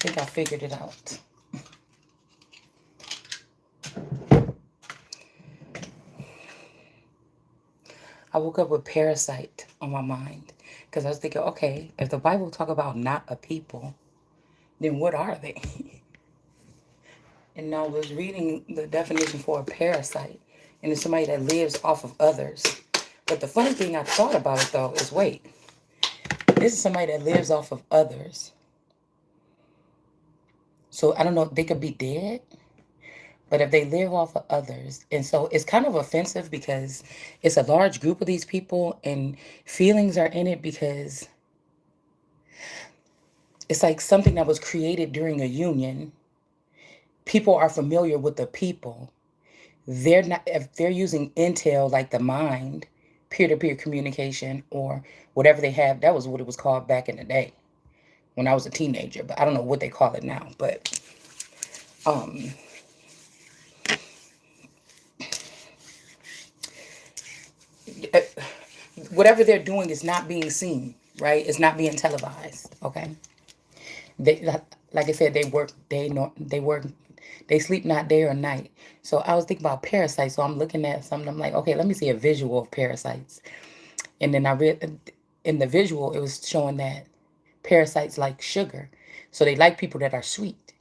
think I figured it out. I woke up with parasite on my mind because I was thinking, okay, if the Bible talk about not a people, then what are they? And I was reading the definition for a parasite, and it's somebody that lives off of others. But the funny thing I thought about it though is, wait, this is somebody that lives off of others. So I don't know, they could be dead, but if they live off of others, and so it's kind of offensive because it's a large group of these people, and feelings are in it because it's like something that was created during a union. People are familiar with the people. They're not, if they're using intel like the mind, peer-to-peer communication, or whatever they have. That was what it was called back in the day when I was a teenager, but I don't know what they call it now. But um eh, whatever they're doing is not being seen, right? It's not being televised. Okay. They, like I said, they work day, no, they work, they sleep not day or night. So I was thinking about parasites. So I'm looking at something. I'm like, okay, let me see a visual of parasites. And then I read in the visual, it was showing that parasites like sugar. So they like people that are sweet.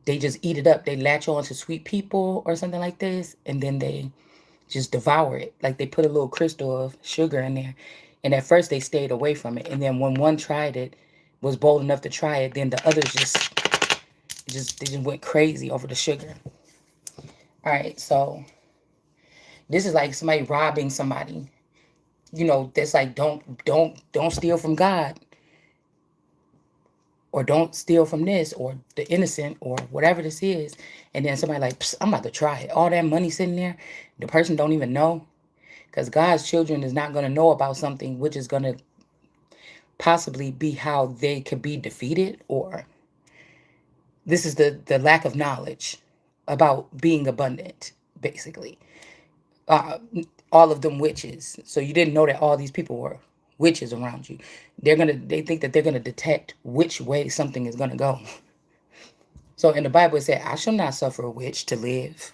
They just eat it up. They latch on to sweet people or something like this, and then they just devour it. Like they put a little crystal of sugar in there. And at first they stayed away from it. And then when one tried it, was bold enough to try it, then the others they just went crazy over the sugar. All right, so this is like somebody robbing somebody. You know, that's like don't steal from God, or don't steal from this, or the innocent, or whatever this is. And then somebody like, I'm about to try it. All that money sitting there, the person don't even know. Because God's children is not going to know about something which is going to possibly be how they could be defeated, or this is the lack of knowledge about being abundant, basically. Uh, all of them witches. So you didn't know that all these people were witches around you. They think that they're gonna detect which way something is gonna go. So in the Bible it said, I shall not suffer a witch to live.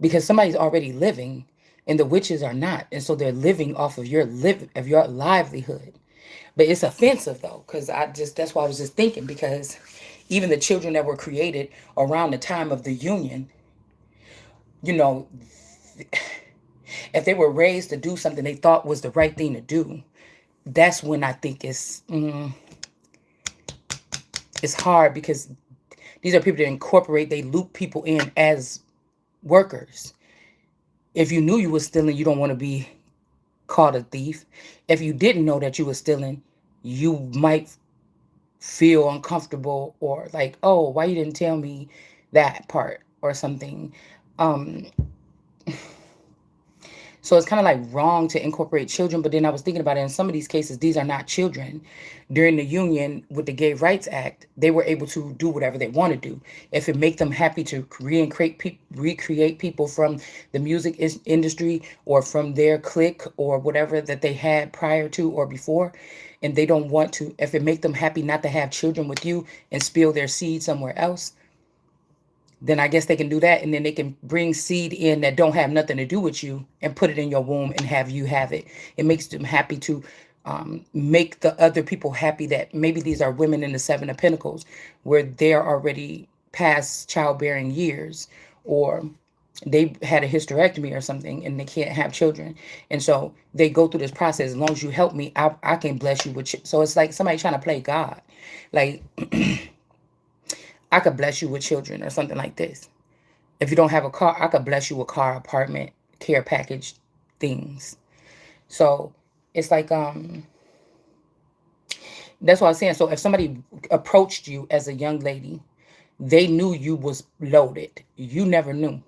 Because somebody's already living and the witches are not. And so they're living off of your livelihood. But it's offensive though, because that's why I was just thinking, because even the children that were created around the time of the union, you know, if they were raised to do something they thought was the right thing to do, that's when I think it's hard, because these are people that incorporate, they loop people in as workers. If you knew you were stealing, you don't want to be called a thief. If you didn't know that you were stealing, you might feel uncomfortable, or like, oh, why you didn't tell me that part or something. Um, so it's kind of like wrong to incorporate children. But then I was thinking about it. In some of these cases, these are not children. During the union with the Gay Rights Act, they were able to do whatever they want to do. If it make them happy to recreate people from the music industry, or from their clique, or whatever that they had prior to or before, and they don't want to, if it make them happy not to have children with you and spill their seed somewhere else, then I guess they can do that. And then they can bring seed in that don't have nothing to do with you and put it in your womb and have you have it. It makes them happy to make the other people happy, that maybe these are women in the Seven of Pentacles where they're already past childbearing years, or they had a hysterectomy or something and they can't have children. And so they go through this process. As long as you help me, I can bless you with. So it's like somebody trying to play God. Like, I could bless you with children or something like this. If you don't have a car, I could bless you with car, apartment, care package things. So it's like, that's what I was saying. So if somebody approached you as a young lady, they knew you was loaded. You never knew.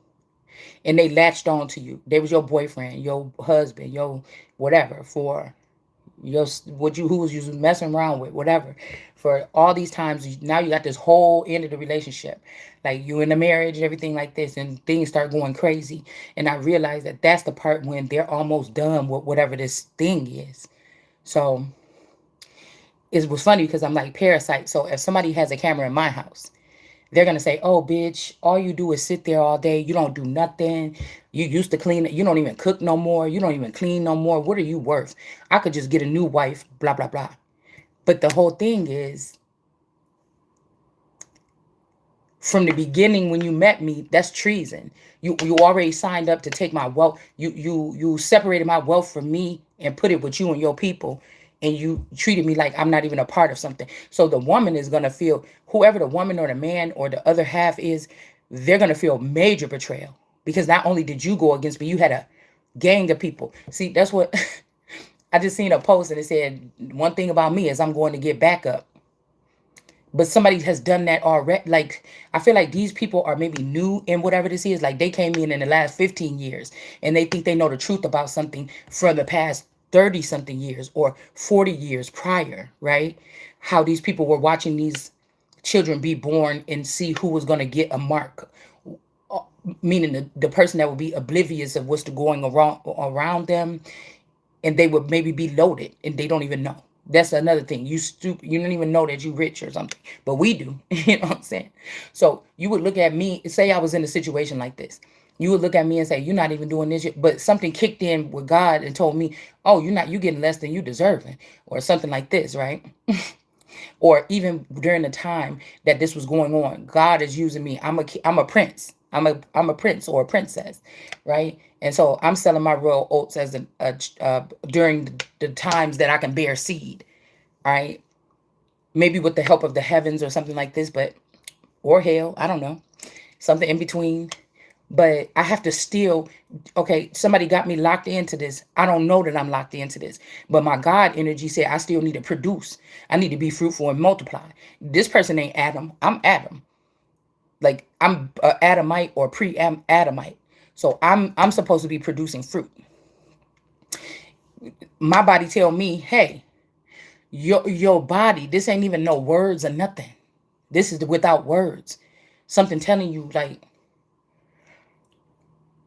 And they latched on to you. They was your boyfriend, your husband, your whatever, for your who was you messing around with, whatever, for all these times. Now you got this whole end of the relationship, like you in a marriage and everything like this, and things start going crazy. And I realized that that's the part when they're almost done with whatever this thing is. So it was funny because I'm like parasite. So if somebody has a camera in my house, they're gonna say, "Oh, bitch, all you do is sit there all day. You don't do nothing. You used to clean it. You don't even cook no more. You don't even clean no more. What are you worth? I could just get a new wife, blah, blah, blah." But the whole thing is, from the beginning when you met me, that's treason. You already signed up to take my wealth. You separated my wealth from me and put it with you and your people, and you treated me like I'm not even a part of something. So the woman is gonna feel, whoever the woman or the man or the other half is, they're gonna feel major betrayal, because not only did you go against me, you had a gang of people. See, that's what I just seen a post and it said, one thing about me is I'm going to get back up. But somebody has done that already. Like, I feel like these people are maybe new in whatever this is. Like, they came in the last 15 years and they think they know the truth about something from the past 30 something years or 40 years prior, right? How these people were watching these children be born and see who was going to get a mark, meaning the person that would be oblivious of what's going around them, and they would maybe be loaded and they don't even know. That's another thing. You stupid. You don't even know that you rich or something, but we do. You know what I'm saying? So you would look at me. Say I was in a situation like this. You would look at me and say, "You're not even doing this yet." But something kicked in with God and told me, "Oh, you're not. You getting less than you deserving," or something like this, right? Or even during the time that this was going on, God is using me. I'm a prince. I'm a prince or a princess, right? And so I'm selling my royal oats as during the times that I can bear seed, right? Maybe with the help of the heavens or something like this, but or hell, I don't know, something in between. But I have to still, okay, somebody got me locked into this. I don't know that I'm locked into this, but my God energy said I still need to produce. I need to be fruitful and multiply. This person ain't Adam. I'm Adam. Like, I'm a Adamite or pre-Adamite. So I'm supposed to be producing fruit. My body tell me, hey, your body, this ain't even no words or nothing. This is without words. Something telling you, like,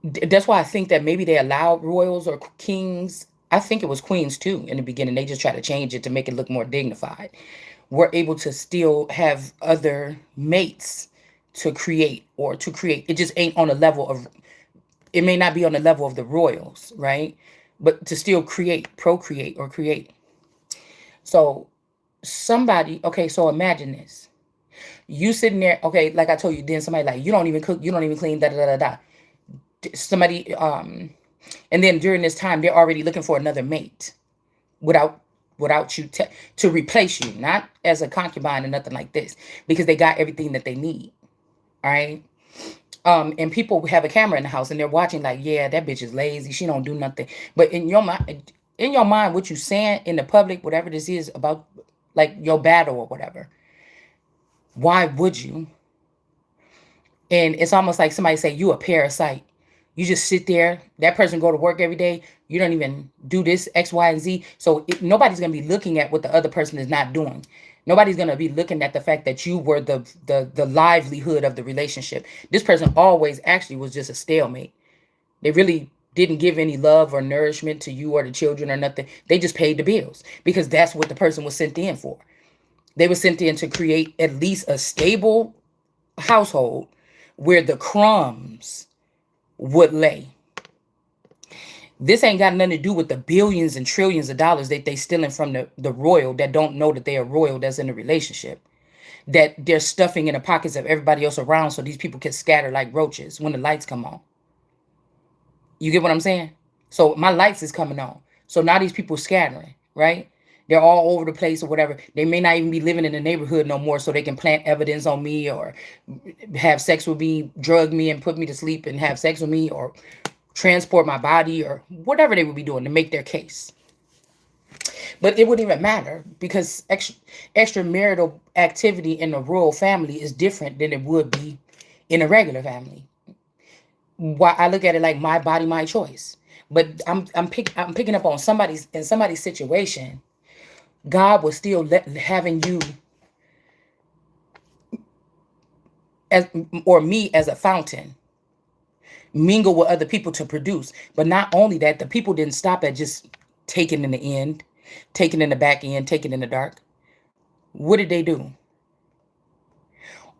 that's why I think that maybe they allowed royals or kings. I think it was queens too in the beginning. They just try to change it to make it look more dignified. We're able to still have other mates to create. It just ain't on a level of, it may not be on the level of the royals, right? But to still create, procreate, or create. So somebody, okay, so imagine this. You sitting there, okay, like I told you, then somebody like, you don't even cook, you don't even clean, da da da da. Somebody, and then during this time, they're already looking for another mate without you to replace you, not as a concubine or nothing like this, because they got everything that they need. All right. And people have a camera in the house and they're watching like, yeah, that bitch is lazy. She don't do nothing. But in your mind, what you saying in the public, whatever this is about, like your battle or whatever, why would you? And it's almost like somebody say you a parasite. You just sit there. That person go to work every day. You don't even do this X, Y, and Z. So nobody's gonna be looking at what the other person is not doing. Nobody's gonna be looking at the fact that you were the livelihood of the relationship. This person always actually was just a stalemate. They really didn't give any love or nourishment to you or the children or nothing. They just paid the bills because that's what the person was sent in for. They were sent in to create at least a stable household where the crumbs would lay. This ain't got nothing to do with the billions and trillions of dollars that they stealing from the royal that don't know that they are royal that's in a relationship. That they're stuffing in the pockets of everybody else around so these people can scatter like roaches when the lights come on. You get what I'm saying? So my lights is coming on. So now these people scattering, right? They're all over the place or whatever. They may not even be living in the neighborhood no more so they can plant evidence on me or have sex with me, drug me and put me to sleep and have sex with me or transport my body or whatever they would be doing to make their case. But it wouldn't even matter because extramarital activity in a royal family is different than it would be in a regular family. Why I look at it like my body, my choice. But I'm picking up on somebody's situation. God was still having you as or me as a fountain mingle with other people to produce. But not only that, the people didn't stop at just taking in the end, taking in the back end, taking in the dark. What did they do?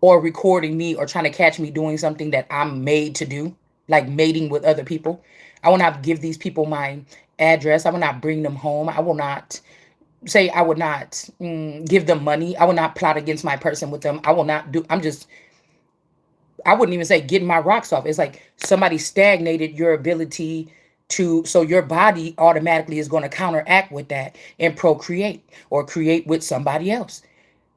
Or recording me or trying to catch me doing something that I'm made to do, like mating with other people. I will not give these people my address. I will not bring them home. I will not say, I would not give them money. I will not plot against my person with them. I will not do, I wouldn't even say getting my rocks off. It's like somebody stagnated your ability to, so your body automatically is going to counteract with that and procreate or create with somebody else.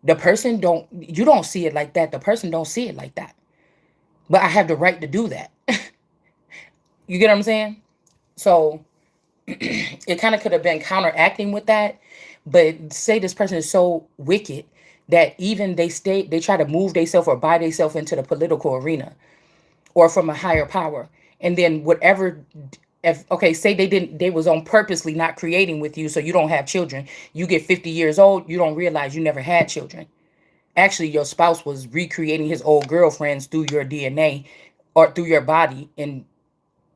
The person don't, you don't see it like that. The person don't see it like that. But I have the right to do that. You get what I'm saying? So it kind of could have been counteracting with that. But say this person is so wicked that even they try to move themselves or buy themselves into the political arena or from a higher power. And then whatever, if okay, say they was on purposely not creating with you, so you don't have children. You get 50 years old, you don't realize you never had children. Actually, your spouse was recreating his old girlfriends through your DNA or through your body and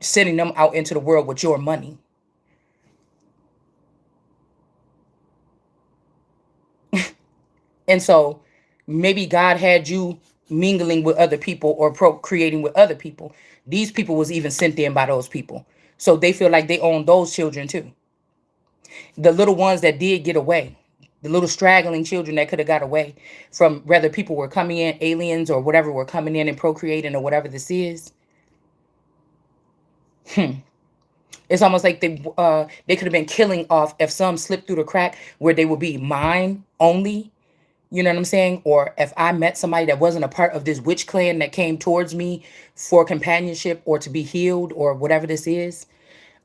sending them out into the world with your money. And so maybe God had you mingling with other people or procreating with other people. These people was even sent in by those people. So they feel like they own those children too. The little ones that did get away, the little straggling children that could have got away from whether people were coming in, aliens or whatever were coming in and procreating or whatever this is. It's almost like they could have been killing off if some slipped through the crack where they would be mine only. You know what I'm saying? Or if I met somebody that wasn't a part of this witch clan that came towards me for companionship or to be healed or whatever this is,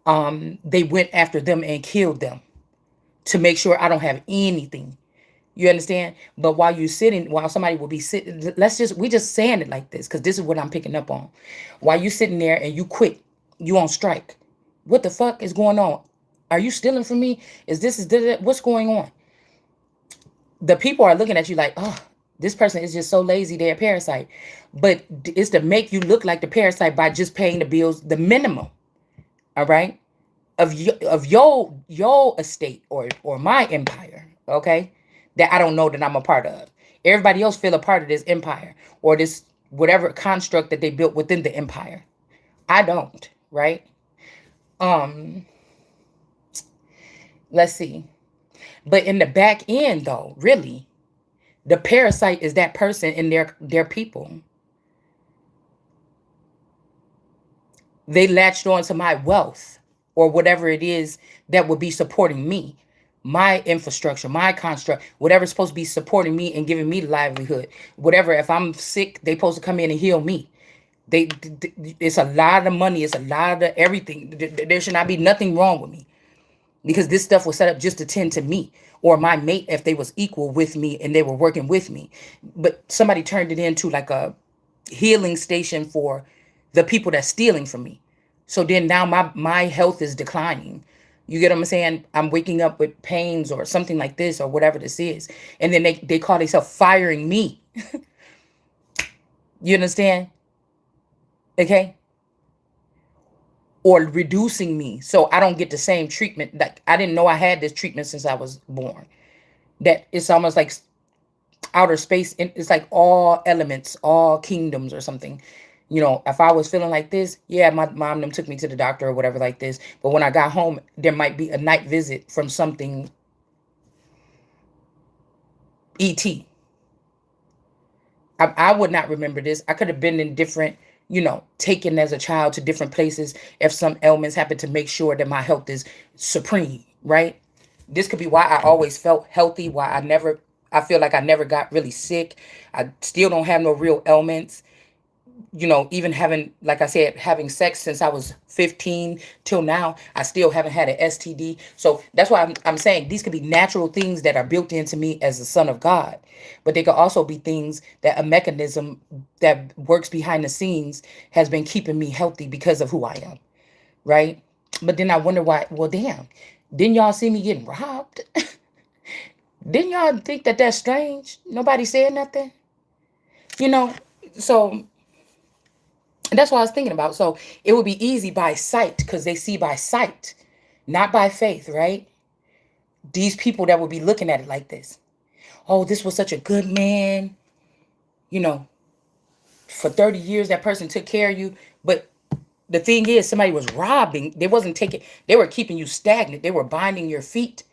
they went after them and killed them to make sure I don't have anything. You understand? But while you sitting, while somebody will be sitting, we just saying it like this because this is what I'm picking up on. While you sitting there and you quit, you on strike. What the fuck is going on? Are you stealing from me? What's going on? The people are looking at you like, oh, this person is just so lazy, they're a parasite. But it's to make you look like the parasite by just paying the bills, the minimum, all right, of your estate or my empire, okay, that I don't know that I'm a part of. Everybody else feel a part of this empire or this whatever construct that they built within the empire. I don't, right? Um, let's see. But in the back end, though, really, the parasite is that person and their people. They latched on to my wealth or whatever it is that would be supporting me, my infrastructure, my construct, whatever's supposed to be supporting me and giving me livelihood. Whatever, if I'm sick, they supposed to come in and heal me. It's a lot of money. It's a lot of everything. There should not be nothing wrong with me because this stuff was set up just to tend to me or my mate if they was equal with me and they were working with me. But somebody turned it into like a healing station for the people that's stealing from me. So then now my health is declining. You get what I'm saying? I'm waking up with pains or something like this or whatever this is. And then they call themselves firing me. You understand? Okay? Or reducing me so I don't get the same treatment. Like I didn't know I had this treatment since I was born. That it's almost like outer space. It's like all elements, all kingdoms or something. You know, if I was feeling like this, yeah, my mom them took me to the doctor or whatever like this. But when I got home, there might be a night visit from something ET. I would not remember this. I could have been in different, taken as a child to different places if some ailments happen to make sure that my health is supreme, right? This could be why I always felt healthy, why I feel like I never got really sick. I still don't have no real ailments. Even having, like I said, having sex since I was 15 till now, I still haven't had an STD. So that's why I'm saying these could be natural things that are built into me as the son of God. But they could also be things that a mechanism that works behind the scenes has been keeping me healthy because of who I am. Right. But then I wonder why, well, damn, didn't y'all see me getting robbed? Didn't y'all think that that's strange? Nobody said nothing, you know? So that's what I was thinking about. So it would be easy by sight because they see by sight, not by faith, right? These people that would be looking at it like this. oh, this was such a good man. You know, for 30 years, that person took care of you. But the thing is, somebody was robbing. They wasn't taking, they were keeping you stagnant. They were binding your feet.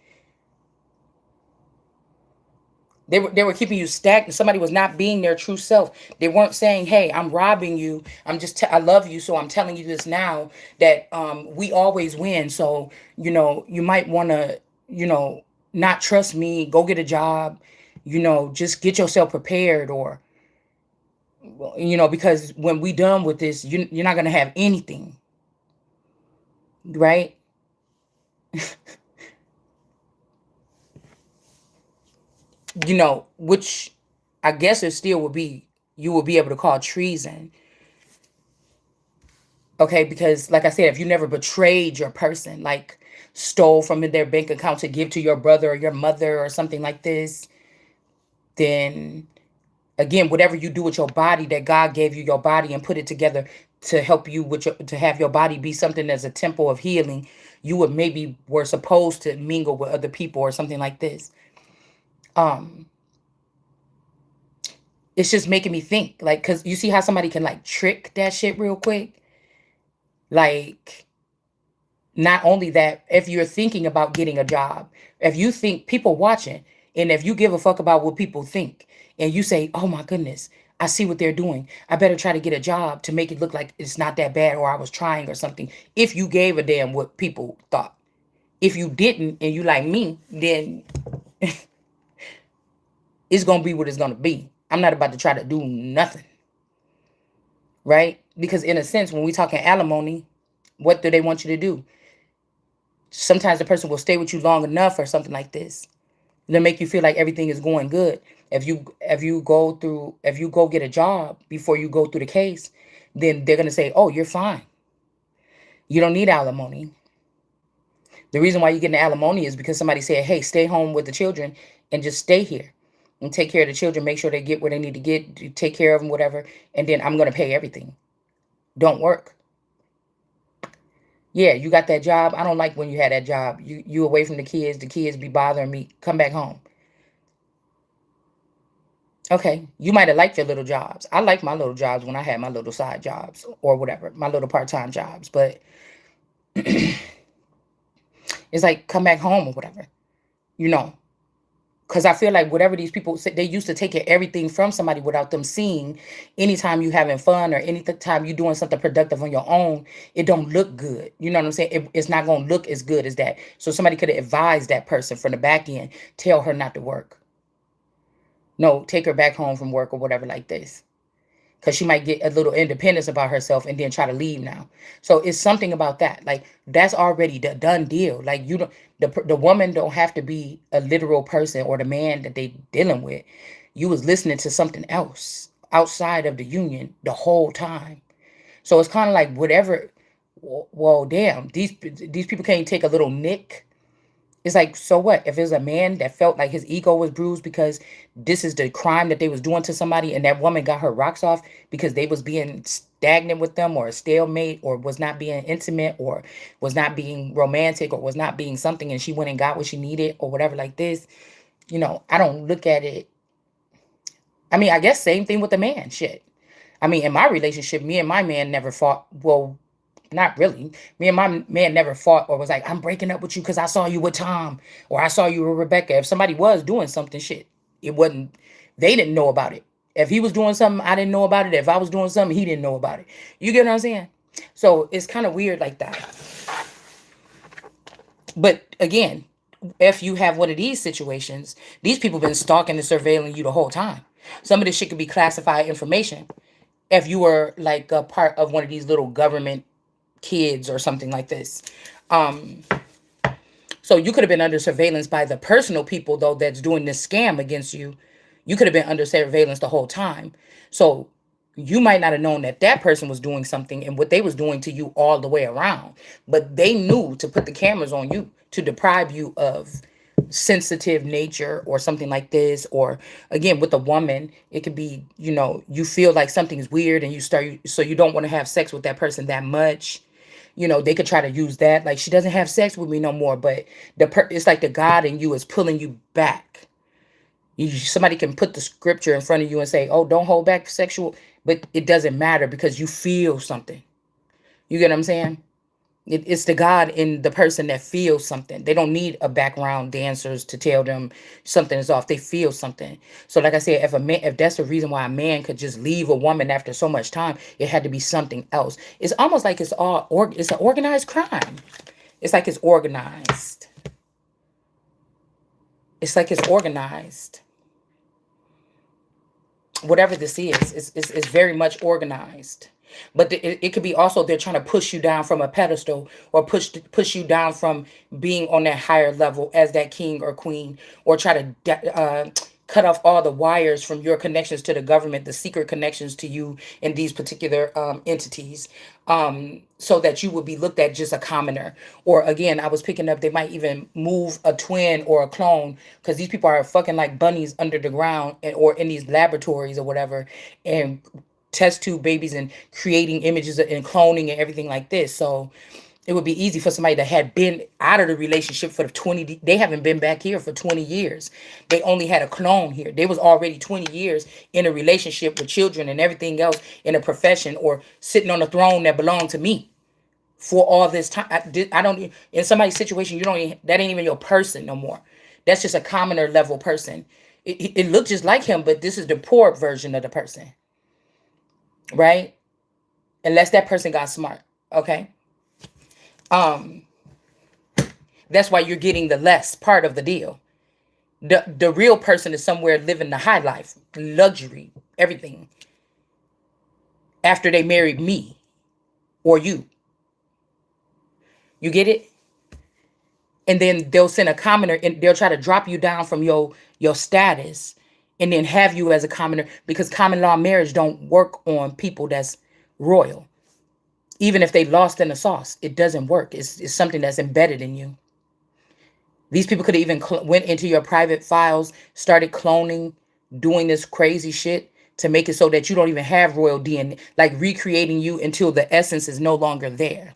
They were keeping you stagnant. Somebody was not being their true self. They weren't saying, "Hey, I'm robbing you. I love you, so I'm telling you this now that we always win. So you might want to not trust me. Go get a job. Just get yourself prepared, or because when we done with this, you're not gonna have anything, right? Which I guess it still would be you will be able to call treason. Okay, because like I said, if you never betrayed your person, like stole from their bank account to give to your brother or your mother or something like this, then again, whatever you do with your body, that God gave you your body and put it together to help you to have your body be something as a temple of healing, you would maybe were supposed to mingle with other people or something like this. Um, it's just making me think, like, because you see how somebody can like trick that shit real quick, like. Not only that, if you're thinking about getting a job, if you think people watching, and if you give a fuck about what people think, and you say, oh my goodness, I see what they're doing, I better try to get a job to make it look like it's not that bad or I was trying or something. If you gave a damn what people thought. If you didn't and you like me, then it's going to be what it's going to be. I'm not about to try to do nothing, right? Because in a sense, when we talking alimony, what do they want you to do? Sometimes the person will stay with you long enough or something like this to make you feel like everything is going good. If you go get a job before you go through the case, then they're gonna say, "Oh, you're fine. You don't need alimony." The reason why you get an alimony is because somebody said, "Hey, stay home with the children and just stay here and take care of the children. Make sure they get where they need to get. Take care of them, whatever. And then I'm gonna pay everything. Don't work." Yeah, you got that job. I don't like when you had that job. You away from the kids. The kids be bothering me. Come back home. Okay, you might have liked your little jobs. I like my little jobs when I had my little side jobs or whatever, my little part-time jobs. But it's like come back home or whatever, you know. Because I feel like whatever these people say, they used to take everything from somebody without them seeing. Anytime you having fun or any time you doing something productive on your own, it don't look good. You know what I'm saying? It's not gonna look as good as that. So somebody could have advised that person from the back end, tell her not to work. No, take her back home from work or whatever like this. Because she might get a little independence about herself and then try to leave now. So it's something about that. Like that's already the done deal. Like you don't, the woman don't have to be a literal person or the man that they dealing with. You was listening to something else outside of the union the whole time. So it's kind of like whatever. Well, damn, these people can't take a little nick. It's like, so what? If it's a man that felt like his ego was bruised because this is the crime that they was doing to somebody, and that woman got her rocks off because they was being stagnant with them or a stalemate or was not being intimate or was not being romantic or was not being something, and she went and got what she needed or whatever like this, I don't look at it. I mean, I guess same thing with the man. Shit. I mean, in my relationship, me and my man never fought. Well, not really. Me and my man never fought or was like, I'm breaking up with you because I saw you with Tom or I saw you with Rebecca. If somebody was doing something, shit, it wasn't, they didn't know about it. If he was doing something, I didn't know about it. If I was doing something, he didn't know about it. You get what I'm saying? So it's kind of weird like that. But again, if you have one of these situations, these people been stalking and surveilling you the whole time. Some of this shit could be classified information. If you were like a part of one of these little government kids or something like this. Um, so you could have been under surveillance by the personal people though that's doing this scam against you. You could have been under surveillance the whole time. So you might not have known that that person was doing something and what they was doing to you all the way around. But they knew to put the cameras on you to deprive you of sensitive nature or something like this. Or again, with a woman, it could be, you feel like something's weird and so you don't want to have sex with that person that much. They could try to use that. Like, she doesn't have sex with me no more, but it's like the God in you is pulling you back. Somebody can put the scripture in front of you and say, oh, don't hold back sexual, but it doesn't matter because you feel something. You get what I'm saying? It's the God in the person that feels something. They don't need a background dancers to tell them something is off. They feel something. So, like I said, if that's the reason why a man could just leave a woman after so much time, it had to be something else. It's almost like it's an organized crime. It's like it's organized. It's like it's organized. Whatever this is, it's very much organized. But it could be also they're trying to push you down from a pedestal, or push you down from being on that higher level as that king or queen, or try to cut off all the wires from your connections to the government, the secret connections to you in these particular entities, so that you would be looked at just a commoner. Or again, I was picking up, they might even move a twin or a clone, because these people are fucking like bunnies under the ground, or in these laboratories or whatever, and test tube babies and creating images and cloning and everything like this. So it would be easy for somebody that had been out of the relationship for they haven't been back here for 20 years. They only had a clone here. They was already 20 years in a relationship with children and everything else, in a profession, or sitting on a throne that belonged to me for all this time. I don't, in somebody's situation, you don't even, that ain't even your person no more. That's just a commoner level person. It looked just like him, but this is the poor version of the person, right? Unless that person got smart. Okay. Um, that's why you're getting the less part of the deal. The real person is somewhere living the high life, luxury, everything. After they married me or you. You get it? And then they'll send a commoner and they'll try to drop you down from your status, and then have you as a commoner, because common law marriage don't work on people that's royal. Even if they lost in the sauce, it doesn't work. It's something that's embedded in you. These people could have even went into your private files, started cloning, doing this crazy shit to make it so that you don't even have royal DNA, like recreating you until the essence is no longer there.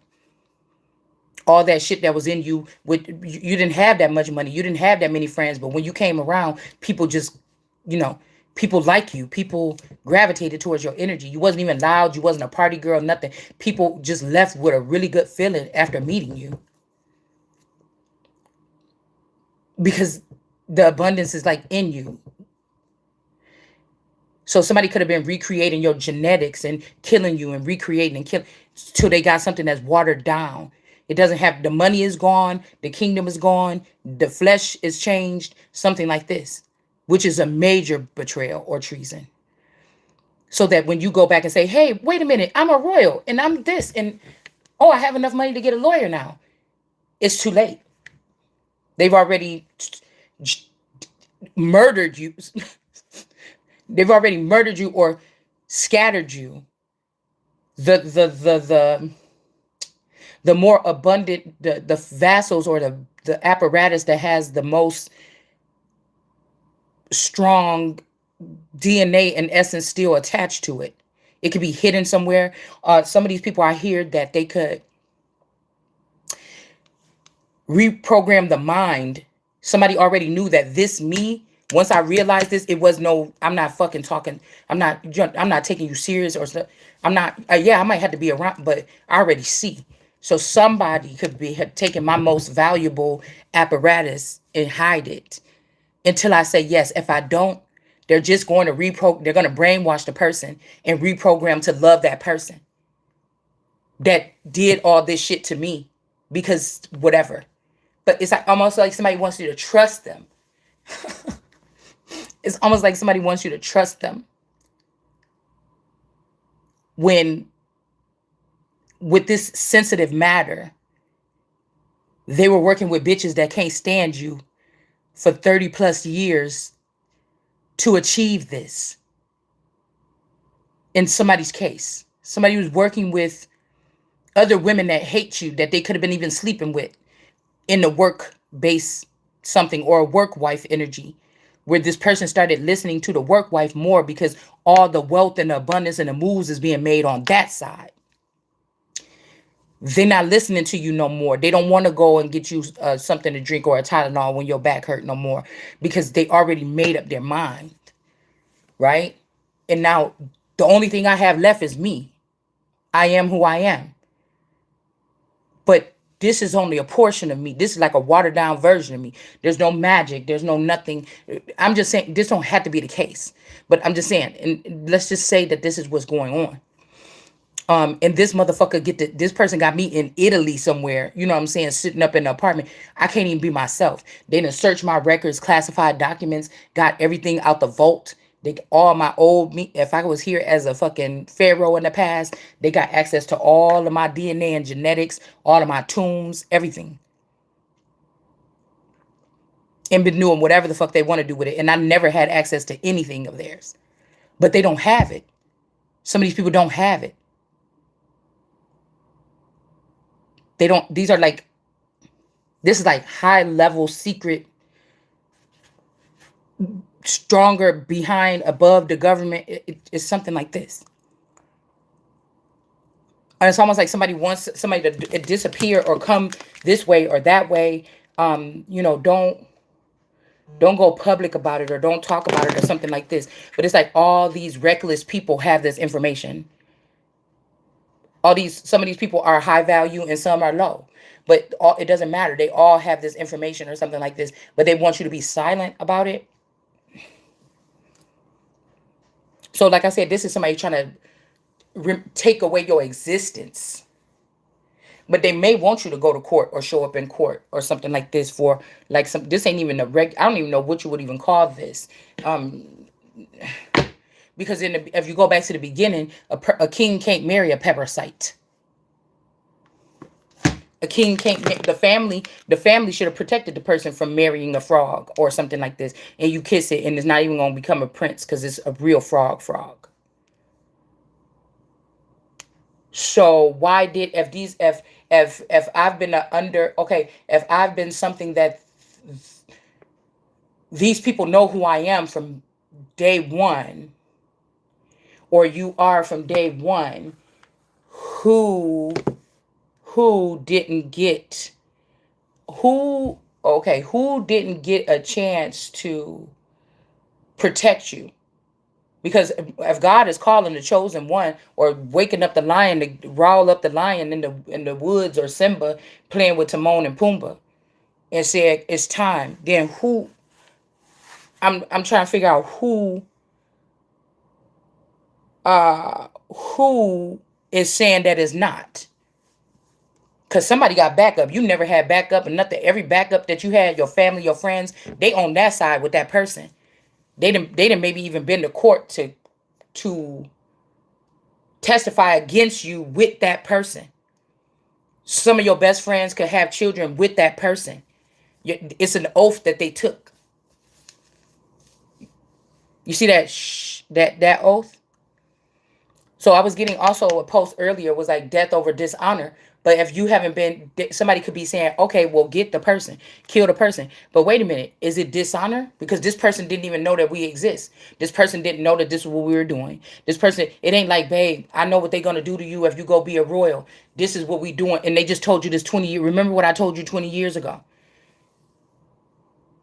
All that shit that was in you, you didn't have that much money, you didn't have that many friends, but when you came around, people just, you know, people like you, people gravitated towards your energy. You wasn't even loud, you wasn't a party girl, nothing. People just left with a really good feeling after meeting you, because the abundance is like in you. So somebody could have been recreating your genetics and killing you and recreating and killing till they got something that's watered down. It doesn't have, the money is gone, the kingdom is gone, the flesh is changed, something like this, which is a major betrayal or treason. So that when you go back and say, hey, wait a minute, I'm a royal and I'm this, and oh, I have enough money to get a lawyer now, it's too late. They've already murdered you. They've already murdered you or scattered you. The more abundant, the vassals, or the apparatus that has the most strong DNA and essence still attached to it. It could be hidden somewhere. Some of these people, I hear that they could reprogram the mind. Somebody already knew that this me. Once I realized this, it was no, I'm not fucking talking. I'm not taking you serious or stuff. I'm not, yeah, I might have to be around, but I already see. So somebody could be have taken my most valuable apparatus and hide it until I say yes. If I don't, they're just going to they're going to brainwash the person and reprogram to love that person that did all this shit to me, because whatever. But it's like almost like somebody wants you to trust them. It's almost like somebody wants you to trust them, when with this sensitive matter, they were working with bitches that can't stand you for 30 plus years to achieve this. In somebody's case, somebody was working with other women that hate you, that they could have been even sleeping with in the work base something, or a work wife energy, where this person started listening to the work wife more because all the wealth and the abundance and the moves is being made on that side. They're not listening to you no more. They don't want to go and get you something to drink or a Tylenol when your back hurt no more, because they already made up their mind, right? And now the only thing I have left is me. I am who I am. But this is only a portion of me. This is like a watered down version of me. There's no magic. There's no nothing. I'm just saying this don't have to be the case. But I'm just saying, and let's just say that this is what's going on. And this motherfucker this person got me in Italy somewhere, you know what I'm saying, sitting up in the apartment. I can't even be myself. They done searched my records, classified documents, got everything out the vault. They all my old me. If I was here as a fucking pharaoh in the past, they got access to all of my DNA and genetics, all of my tombs, everything. And been doing whatever the fuck they want to do with it. And I never had access to anything of theirs. But they don't have it. Some of these people don't have it. They don't, these are like, this is like high level secret, stronger behind, above the government. It's something like this. And it's almost like somebody wants somebody to disappear or come this way or that way. You know, don't go public about it or don't talk about it or something like this. But it's like all these reckless people have this information. Some of these people are high value and some are low. But it doesn't matter. They all have this information or something like this. But they want you to be silent about it. So like I said, this is somebody trying to take away your existence. But they may want you to go to court or show up in court or something like this for like some. This ain't even I don't even know what you would even call this. Because if you go back to the beginning, a king can't marry a parasite. A king can't. The family should have protected the person from marrying a frog or something like this, and you kiss it, and it's not even gonna become a prince because it's a real frog. So why did if I've been if I've been something that these people know who I am from day one, or you are from day one, who didn't get who didn't get a chance to protect you? Because if God is calling the chosen one or waking up the lion to roll up the lion in the woods, or Simba playing with Timon and Pumbaa and said it's time, then who? I'm trying to figure out who is saying that is not. Cause somebody got backup. You never had backup and nothing. Every backup that you had, your family, your friends, they on that side with that person. They didn't maybe even been to court to testify against you with that person. Some of your best friends could have children with that person. It's an oath that they took. You see that oath? So I was getting also a post earlier was like death over dishonor. But if you haven't been, somebody could be saying, okay, well, get the person, kill the person. But wait a minute, is it dishonor? Because this person didn't even know that we exist. This person didn't know that this is what we were doing. This person, it ain't like, babe, I know what they're going to do to you if you go be a royal. This is what we doing. And they just told you this 20 years. Remember what I told you 20 years ago?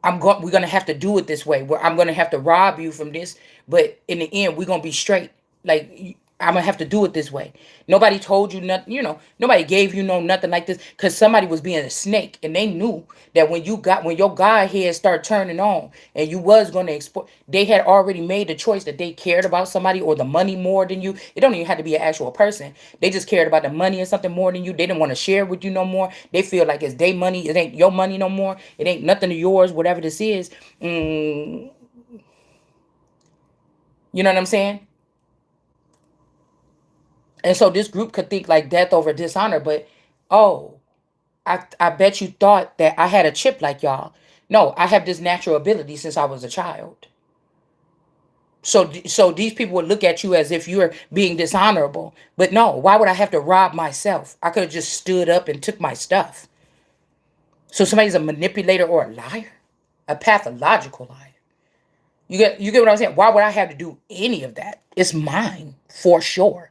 We're going to have to do it this way, where I'm going to have to rob you from this. But in the end, we're going to be straight. Like, I'm gonna have to do it this way. Nobody told you nothing, nobody gave you nothing like this, because somebody was being a snake, and they knew that when your God head started turning on and you was gonna export, they had already made the choice that they cared about somebody or the money more than you. It don't even have to be an actual person. They just cared about the money or something more than you. They didn't want to share with you no more. They feel like it's their money. It ain't your money no more. It ain't nothing of yours, whatever this is. You know what I'm saying? And so this group could think like death over dishonor, but oh, I bet you thought that I had a chip like y'all. No, I have this natural ability since I was a child. So these people would look at you as if you're being dishonorable. But no, why would I have to rob myself? I could have just stood up and took my stuff. So somebody's a manipulator or a liar, a pathological liar. You get what I'm saying? Why would I have to do any of that? It's mine for sure.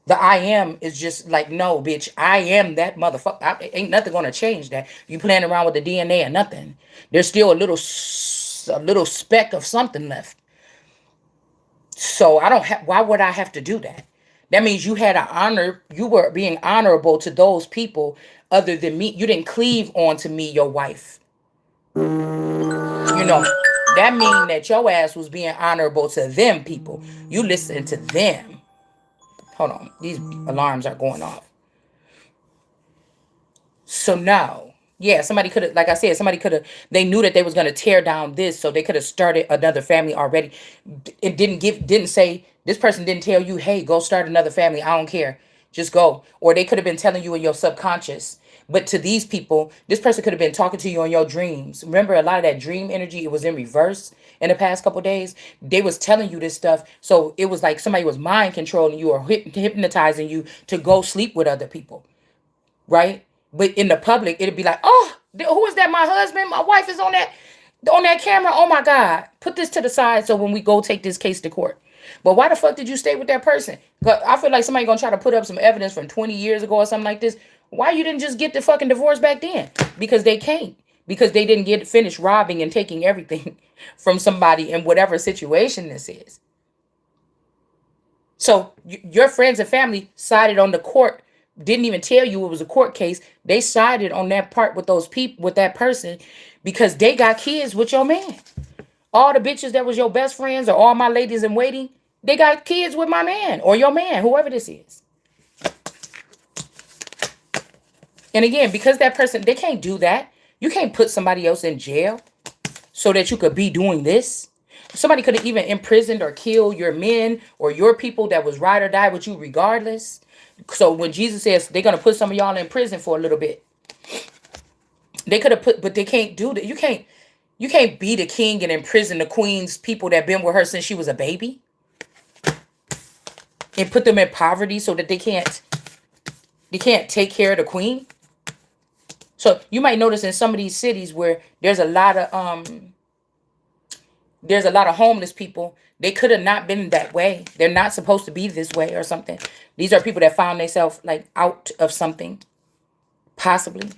The I am is just like, no, bitch, I am that motherfucker. Ain't nothing gonna change that. You playing around with the DNA or nothing. There's still a little speck of something left. So I don't have. Why would I have to do that? That means you had an honor. You were being honorable to those people other than me. You didn't cleave on to me, your wife. You know, that mean that your ass was being honorable to them people. You listen to them. Hold on, these alarms are going off. So no. Yeah, somebody could have, like I said, somebody could have, they knew that they was going to tear down this, so they could have started another family already. It didn't say, this person didn't tell you, hey, go start another family. I don't care. Just go. Or they could have been telling you in your subconscious. But to these people, this person could have been talking to you in your dreams. Remember, a lot of that dream energy, it was in reverse in the past couple days. They was telling you this stuff. So it was like somebody was mind controlling you or hypnotizing you to go sleep with other people, right? But in the public, it'd be like, oh, who is that? My husband, my wife is on that camera. Oh my God, put this to the side so when we go take this case to court. But why the fuck did you stay with that person? 'Cause I feel like somebody gonna try to put up some evidence from 20 years ago or something like this. Why you didn't just get the fucking divorce back then? Because they can't. Because they didn't get finished robbing and taking everything from somebody in whatever situation this is. So your friends and family sided on the court, didn't even tell you it was a court case. They sided on that part with those people, with that person, because they got kids with your man. All the bitches that was your best friends or all my ladies in waiting, they got kids with my man or your man, whoever this is. And again, because that person, they can't do that. You can't put somebody else in jail so that you could be doing this. Somebody could have even imprisoned or killed your men or your people that was ride or die with you regardless. So when Jesus says they're gonna put some of y'all in prison for a little bit, they could have put, but they can't do that. You can't be the king and imprison the queen's people that been with her since she was a baby and put them in poverty so that they can't take care of the queen. So you might notice in some of these cities where there's a lot of homeless people. They could have not been that way. They're not supposed to be this way or something. These are people that found themselves like out of something, possibly,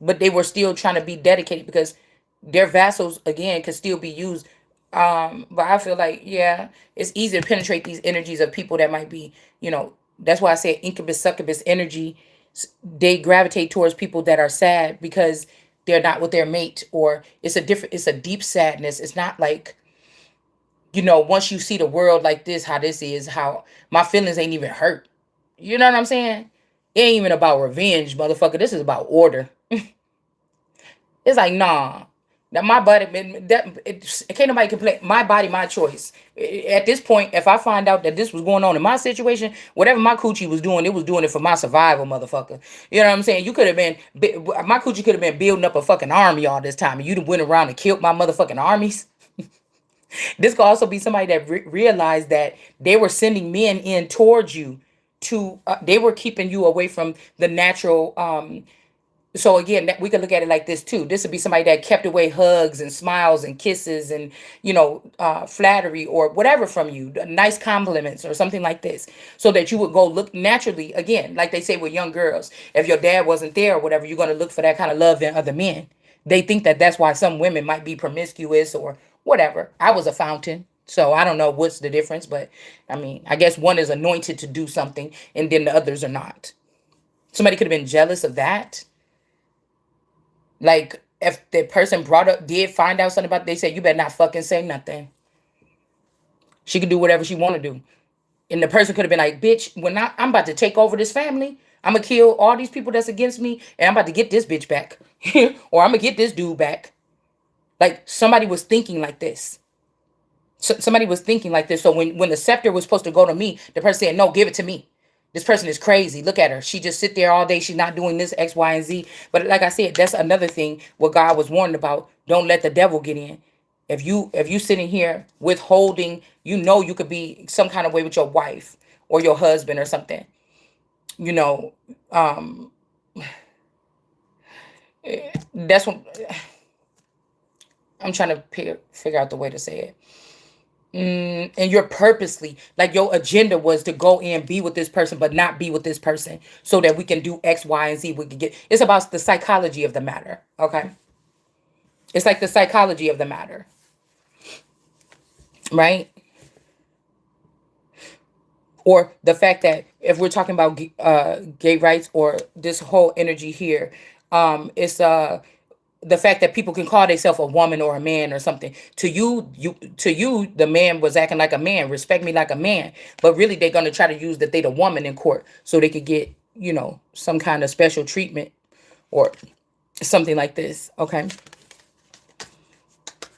but they were still trying to be dedicated because their vassals again could still be used. But I feel like, yeah, it's easy to penetrate these energies of people that might be, that's why I say incubus succubus energy. They gravitate towards people that are sad because they're not with their mate, or it's a deep sadness. It's not like, once you see the world like this, how this is, how my feelings ain't even hurt. You know what I'm saying? It ain't even about revenge, motherfucker. This is about order. It's like, nah. Now my body, it can't nobody complain. My body, my choice. At this point, if I find out that this was going on in my situation, whatever my coochie was doing, it was doing it for my survival, motherfucker. You know what I'm saying? You could have been, my coochie could have been building up a fucking army all this time, and you'd have went around and killed my motherfucking armies. This could also be somebody that realized that they were sending men in towards you they were keeping you away from the natural. So again, we could look at it like this too. This would be somebody that kept away hugs and smiles and kisses and flattery or whatever from you, nice compliments or something like this, so that you would go look naturally. Again, like they say with young girls, if your dad wasn't there or whatever, you're going to look for that kind of love in other men. They think that that's why some women might be promiscuous or whatever. I was a fountain. So I don't know what's the difference, but I mean, I guess one is anointed to do something and then the others are not. Somebody could have been jealous of that. Like if the person did find out something about it, they said, you better not fucking say nothing. She could do whatever she want to do. And the person could have been like, bitch, I'm about to take over this family, I'm going to kill all these people that's against me, and I'm about to get this bitch back. Or I'm going to get this dude back. Like somebody was thinking like this. Somebody was thinking like this. So when the scepter was supposed to go to me, the person said, no, give it to me. This person is crazy. Look at her. She just sit there all day. She's not doing this X, Y, and Z. But like I said, that's another thing what God was warned about. Don't let the devil get in. If you sitting here withholding, you could be some kind of way with your wife or your husband or something. You know, um, that's what I'm trying to figure out the way to say it. And you're purposely like your agenda was to go and be with this person but not be with this person so that we can do X, Y, and Z. We can get, it's about the psychology of the matter. Okay, it's like the psychology of the matter, right? Or the fact that if we're talking about gay rights or this whole energy here, it's the fact that people can call themselves a woman or a man or something. To you the man was acting like a man, respect me like a man, but really they're going to try to use that they the woman in court so they could get, some kind of special treatment or something like this. Okay.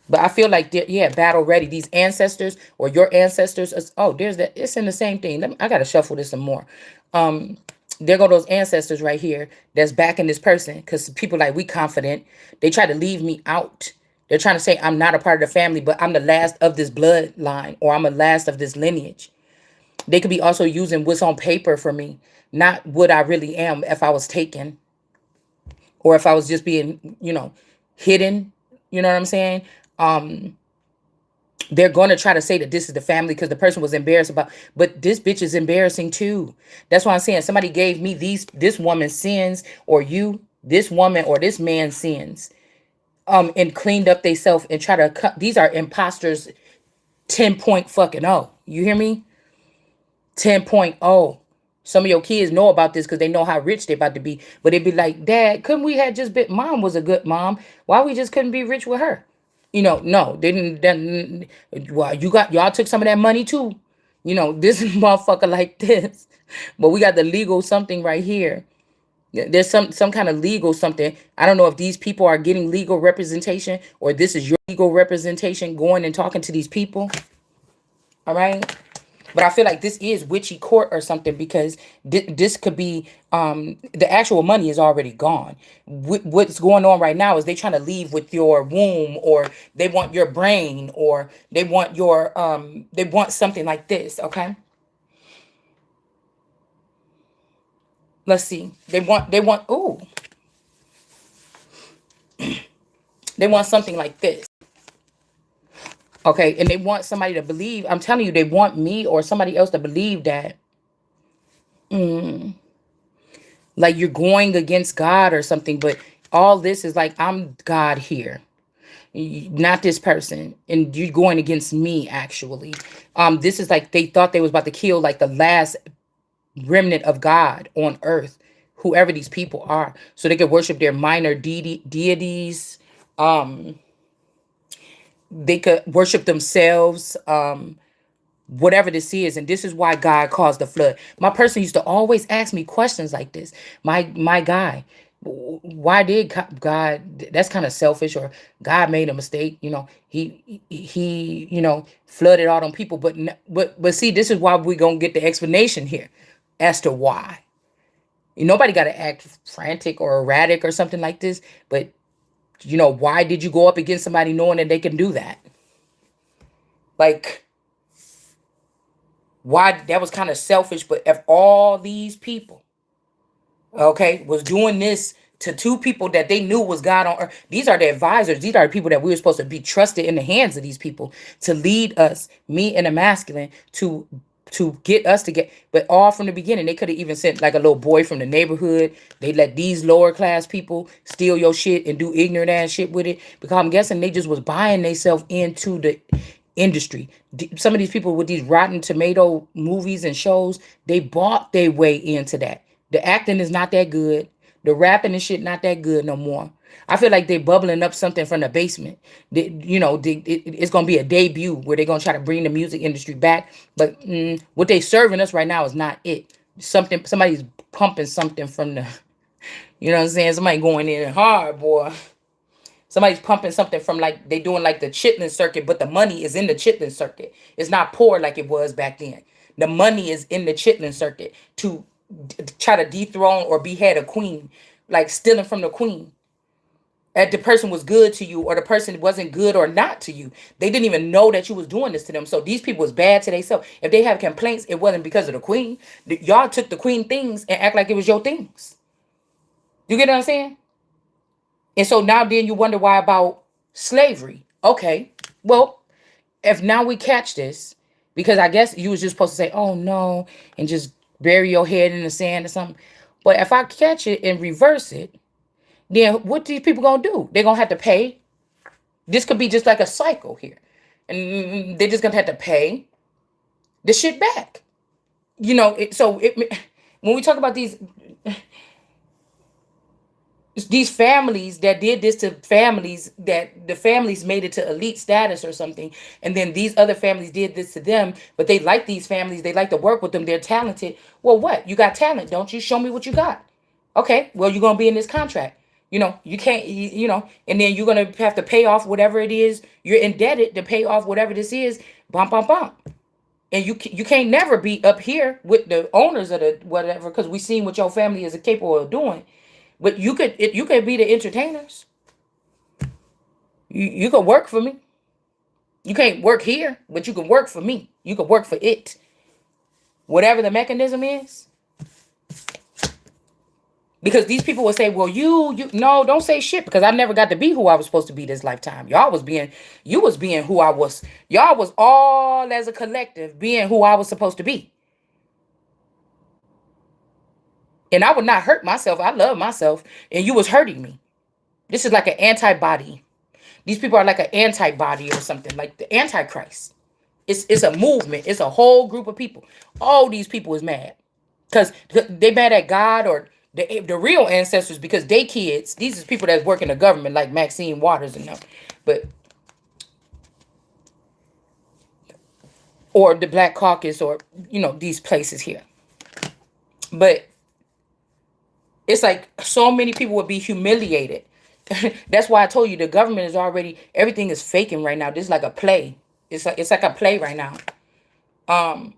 But I feel like, yeah, battle ready. These ancestors or your ancestors. Oh, there's that. It's in the same thing. I got to shuffle this some more. Um, there go those ancestors right here that's backing this person, because people like, we confident. They try to leave me out. They're trying to say I'm not a part of the family, but I'm the last of this bloodline, or I'm the last of this lineage. They could be also using what's on paper for me, not what I really am if I was taken, or if I was just being, hidden. You know what I'm saying? Um, they're going to try to say that this is the family because the person was embarrassed about, but this bitch is embarrassing too. That's why I'm saying somebody gave me this woman's sins, or this woman or this man's sins, and cleaned up they self and try to cut. These are imposters. 10 point fucking oh, you hear me? 10.0. Some of your kids know about this because they know how rich they're about to be, but they'd be like, Dad, couldn't we have just been, Mom was a good mom, why we just couldn't be rich with her? No, they didn't. Well, y'all took some of that money too. This motherfucker like this. But we got the legal something right here. There's some kind of legal something. I don't know if these people are getting legal representation, or this is your legal representation going and talking to these people. All right. But I feel like this is witchy court or something, because this could be, the actual money is already gone. What's going on right now is they trying to leave with your womb, or they want your brain, or they want something like this. Okay, let's see. They want ooh, they want something like this. Okay, and they want somebody to believe. I'm telling you, they want me or somebody else to believe that, like, you're going against God or something. But all this is like, I'm God here, not this person, and you going against me actually. This is like they thought they was about to kill like the last remnant of God on earth, whoever these people are, so they could worship their minor deities. They could worship themselves. Whatever this is, and this is why God caused the flood. My person used to always ask me questions like this. My guy, why did God? That's kind of selfish, or God made a mistake. He flooded all them people. But see, this is why we gonna get the explanation here as to why. Nobody got to act frantic or erratic or something like this. But why did you go up against somebody knowing that they can do that? Like, why? That was kind of selfish. But if all these people, okay, was doing this to two people that they knew was God on earth, these are the advisors. These are the people that we were supposed to be trusted in the hands of these people to lead us, me and the masculine, to get us to get. But all from the beginning, they could have even sent like a little boy from the neighborhood. They let these lower class people steal your shit and do ignorant ass shit with it, because I'm guessing they just was buying themselves into the industry. Some of these people with these Rotten Tomato movies and shows, they bought their way into that. The acting is not that good. The rapping and shit not that good no more. I feel like they bubbling up something from the basement. It's gonna be a debut where they're gonna try to bring the music industry back. But what they serving us right now is not it. Somebody's pumping something from the, you know what I'm saying? Somebody going in hard, boy. Somebody's pumping something from, like, they doing like the chitlin circuit, but the money is in the chitlin circuit. It's not poor like it was back then. The money is in the chitlin circuit to try to dethrone or behead a queen, like stealing from the queen. That the person was good to you, or the person wasn't good or not to you. They didn't even know that you was doing this to them. So these people was bad to themselves. If they have complaints, it wasn't because of the queen. Y'all took the queen things and act like it was your things. You get what I'm saying? And so now then you wonder why about slavery. Okay, well, if now we catch this, because I guess you was just supposed to say, oh no, and just bury your head in the sand or something. But if I catch it and reverse it, then what these people gonna do? They're gonna have to pay. This could be just like a cycle here. And they're just gonna have to pay the shit back. When we talk about these families that did this to families, that the families made it to elite status or something, and then these other families did this to them, but they like these families, they like to work with them, they're talented. Well, what? You got talent, don't you? Show me what you got. Okay, well, you're gonna be in this contract. You can't, and then you're gonna have to pay off whatever it is you're indebted to pay off whatever this is. Bump, bump, bump. And you can't never be up here with the owners of the whatever, because we seen what your family is capable of doing. But you could be the entertainers. You could work for me. You can't work here, but you can work for me. You can work for it. Whatever the mechanism is. Because these people will say, well, you no, don't say shit, because I never got to be who I was supposed to be this lifetime. You was being who I was. Y'all was all as a collective being who I was supposed to be. And I would not hurt myself. I love myself. And you was hurting me. This is like an antibody. These people are like an antibody or something, like the Antichrist. It's a movement. It's a whole group of people. All these people is mad. Because they mad at God or the real ancestors, because they kids, these is people that work in the government like Maxine Waters and them. But or the Black Caucus, or these places here. But it's like so many people would be humiliated. That's why I told you the government is already, everything is faking right now. This is like a play. It's like a play right now. Um,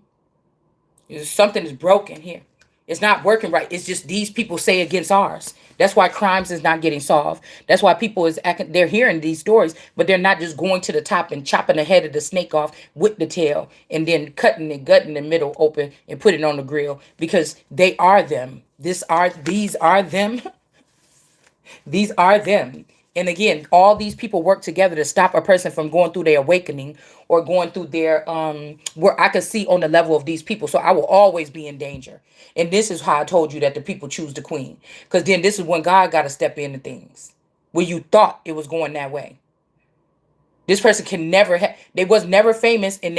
Something is broken here. It's not working right. It's just these people say against ours. That's why crimes is not getting solved. That's why people is acting. They're hearing these stories, but they're not just going to the top and chopping the head of the snake off with the tail and then cutting and gutting the middle open and put it on the grill, because they are them. These are them. These are them. And again, all these people work together to stop a person from going through their awakening or going through their where I could see on the level of these people. So I will always be in danger. And this is how I told you that the people choose the queen. Because then this is when God got to step into things. Where you thought it was going that way. This person can never have, they was never famous, and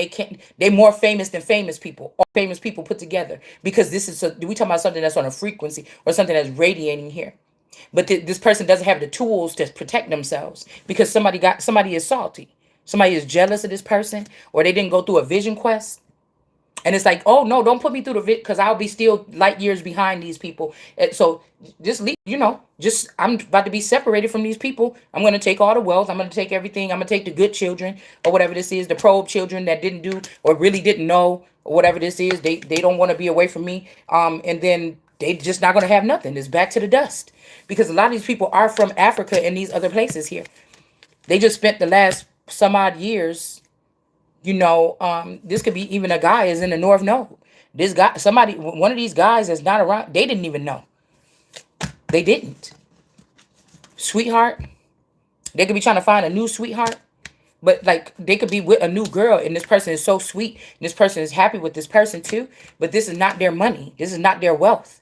they more famous than famous people. All famous people put together. Because we talking about something that's on a frequency or something that's radiating here. But this person doesn't have the tools to protect themselves, because somebody is salty. Somebody is jealous of this person, or they didn't go through a vision quest. And it's like, oh no, don't put me through the because I'll be still light years behind these people. And so just leave, I'm about to be separated from these people. I'm going to take all the wealth. I'm going to take everything. I'm going to take the good children, or whatever this is, the probe children that didn't do or really didn't know, or whatever this is. They don't want to be away from me. And then they just not going to have nothing. It's back to the dust, because a lot of these people are from Africa and these other places here. They just spent the last some odd years. This could be even a guy is in the North Node. This guy, one of these guys is not around. They didn't even know. They didn't. Sweetheart. They could be trying to find a new sweetheart. But like they could be with a new girl, and this person is so sweet. And this person is happy with this person too. But this is not their money. This is not their wealth.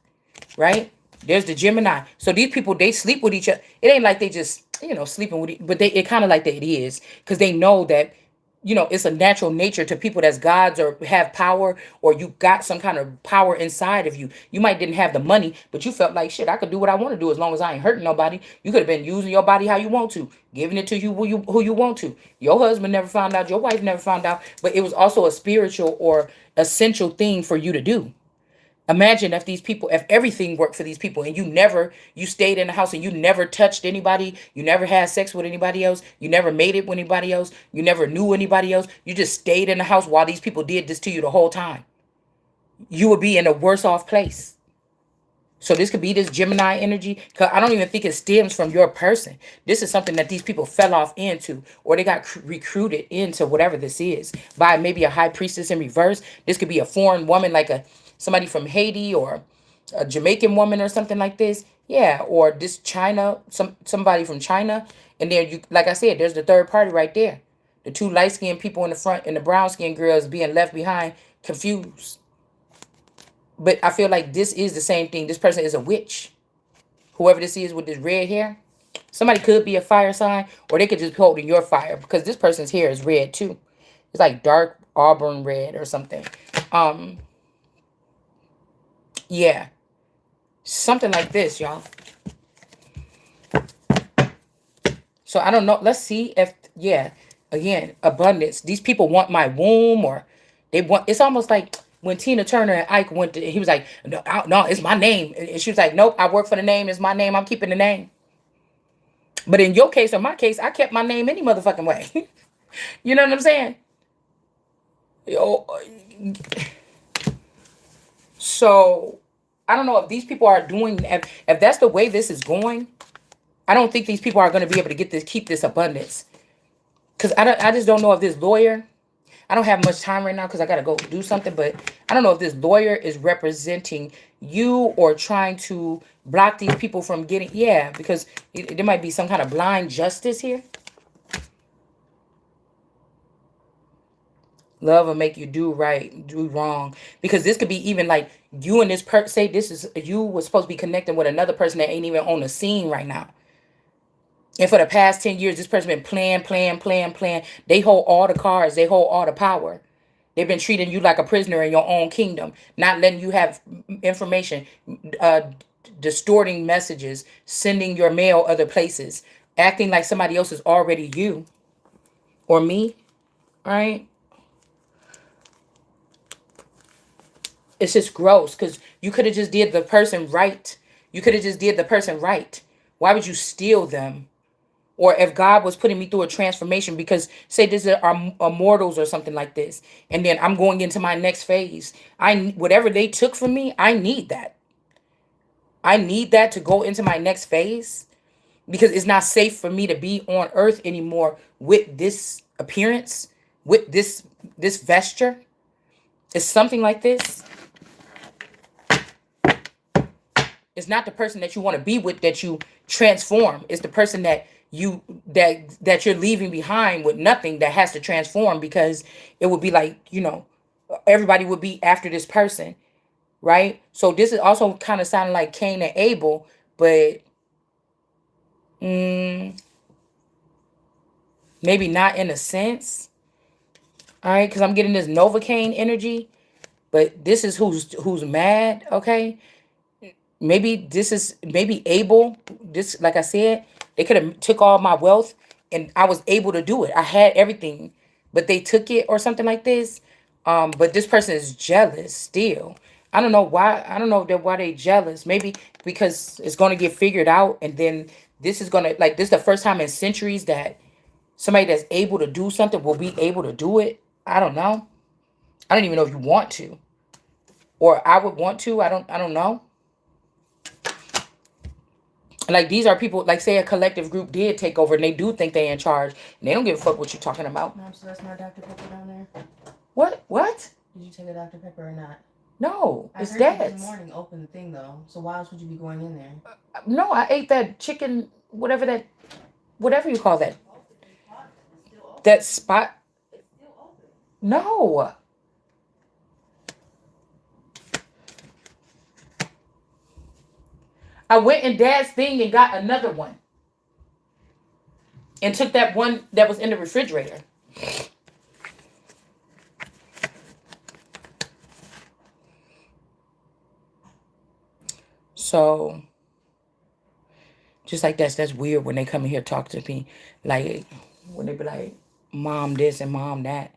Right? There's the Gemini. So these people, they sleep with each other. It ain't like they just, sleeping with it. But it kind of like that it is. Because they know that it's a natural nature to people that's gods or have power, or you got some kind of power inside of you. You might didn't have the money, but you felt like, shit, I could do what I want to do as long as I ain't hurting nobody. You could have been using your body how you want to, giving it to you who you want to. Your husband never found out, your wife never found out, but it was also a spiritual or essential thing for you to do. Imagine if everything worked for these people, and you stayed in the house and you never touched anybody, you never had sex with anybody else, you never made it with anybody else, you never knew anybody else, you just stayed in the house while these people did this to you the whole time. You would be in a worse off place. So this could be this Gemini energy, because I don't even think it stems from your person. This is something that these people fell off into, or they got recruited into, whatever this is, by maybe a high priestess in reverse. This could be a foreign woman, like somebody from Haiti, or a Jamaican woman or something like this. Yeah, or this somebody from China. And then like I said, there's the third party right there. The two light-skinned people in the front and the brown-skinned girls being left behind, confused. But I feel like this is the same thing. This person is a witch. Whoever this is with this red hair. Somebody could be a fire sign, or they could just be holding your fire, because this person's hair is red too. It's like dark auburn red or something. Yeah. Something like this, y'all. So I don't know. Let's see if, yeah, again, abundance. These people want my womb, or they want, it's almost like when Tina Turner and Ike went to, he was like, no, no, it's my name. And she was like, nope, I work for the name. It's my name. I'm keeping the name. But in your case or my case, I kept my name any motherfucking way. You know what I'm saying? Yo, so I don't know if these people are doing, if that's the way this is going, I don't think these people are going to be able to get this, keep this abundance. Because I just don't know if this lawyer, I don't have much time right now because I got to go do something, but I don't know if this lawyer is representing you or trying to block these people from getting, yeah, because there might be some kind of blind justice here. Love will make you do right, do wrong. Because this could be even like you and this person, say this is, you was supposed to be connecting with another person that ain't even on the scene right now. And for the past 10 years, this person been playing. They hold all the cards. They hold all the power. They've been treating you like a prisoner in your own kingdom, not letting you have information, uh, distorting messages, sending your mail other places, acting like somebody else is already you or me, right? It's just gross because you could have just did the person right. You could have just did the person right. Why would you steal them? Or if God was putting me through a transformation, because say this is our immortals or something like this, and then I'm going into my next phase. Whatever they took from me, I need that. I need that to go into my next phase, because it's not safe for me to be on earth anymore with this appearance, with this vesture. It's something like this. It's not the person that you want to be with that you transform. It's the person that that you're leaving behind with nothing, that has to transform, because it would be like, everybody would be after this person, right? So this is also kind of sounding like Cain and Abel, but maybe not in a sense. All right, because I'm getting this Novocaine energy, but this is who's mad, okay? Maybe Abel, this, like I said, they could have took all my wealth and I was able to do it. I had everything, but they took it or something like this. But this person is jealous still. I don't know why. I don't know why they jealous. Maybe because it's going to get figured out, and then this is going to, like, this is the first time in centuries that somebody that's able to do something will be able to do it. I don't know. I don't even know if you want to, or I would want to. I don't know. Like, these are people, like, say a collective group did take over and they do think they in charge, and they don't give a fuck what you're talking about. Mom, so that's my Dr. Pepper down there? What? Did you take a Dr. Pepper or not? No, it's I heard Dad's. you this morning open the thing, though. So why else would you be going in there? No, I ate that chicken, whatever you call that. That spot. No. I went in Dad's thing and got another one. And took that one that was in the refrigerator. So, just like that's weird when they come in here talk to me. Like, when they be like, Mom this and Mom that.